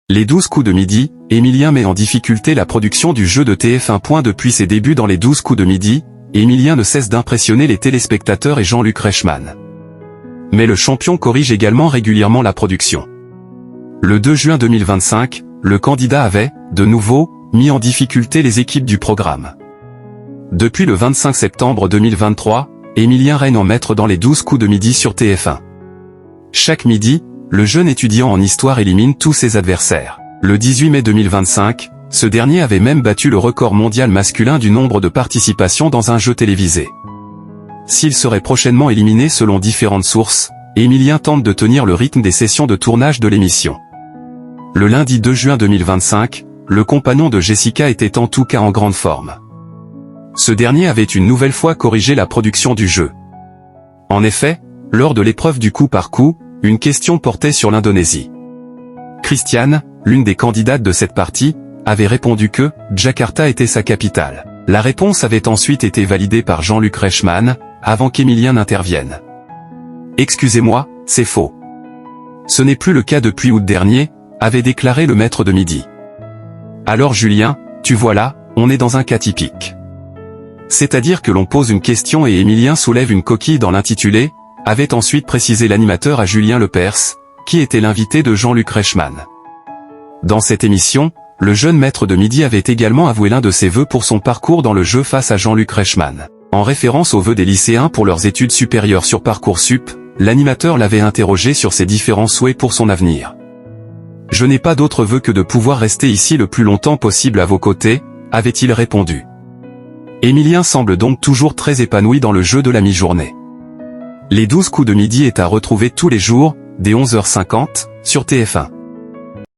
Les 12 coups de midi, Émilien met en difficulté la production du jeu de TF1. Depuis ses débuts dans les 12 coups de midi, Émilien ne cesse d'impressionner les téléspectateurs et Jean-Luc Reichmann. Mais le champion corrige également régulièrement la production. Le 2 juin 2025, le candidat avait, de nouveau, mis en difficulté les équipes du programme. Depuis le 25 septembre 2023, Émilien règne en maître dans les 12 coups de midi sur TF1. Chaque midi, le jeune étudiant en histoire élimine tous ses adversaires. Le 18 mai 2025, ce dernier avait même battu le record mondial masculin du nombre de participations dans un jeu télévisé. S'il serait prochainement éliminé selon différentes sources, Émilien tente de tenir le rythme des sessions de tournage de l'émission. Le lundi 2 juin 2025, le compagnon de Jessica était en tout cas en grande forme. Ce dernier avait une nouvelle fois corrigé la production du jeu. En effet, lors de l'épreuve du coup par coup, une question portait sur l'Indonésie. Christiane, l'une des candidates de cette partie, avait répondu que Jakarta était sa capitale. La réponse avait ensuite été validée par Jean-Luc Reichmann, avant qu'Émilien n'intervienne. « Excusez-moi, c'est faux. Ce n'est plus le cas depuis août dernier », avait déclaré le maître de midi. « Alors Julien, tu vois là, on est dans un cas typique. C'est-à-dire que l'on pose une question et Émilien soulève une coquille dans l'intitulé », avait ensuite précisé l'animateur à Julien Lepers, qui était l'invité de Jean-Luc Reichmann. Dans cette émission, le jeune maître de midi avait également avoué l'un de ses vœux pour son parcours dans le jeu face à Jean-Luc Reichmann. En référence aux vœux des lycéens pour leurs études supérieures sur Parcoursup, l'animateur l'avait interrogé sur ses différents souhaits pour son avenir. « Je n'ai pas d'autre vœu que de pouvoir rester ici le plus longtemps possible à vos côtés », avait-il répondu. Émilien semble donc toujours très épanoui dans le jeu de la mi-journée. Les 12 coups de midi est à retrouver tous les jours, dès 11h50, sur TF1.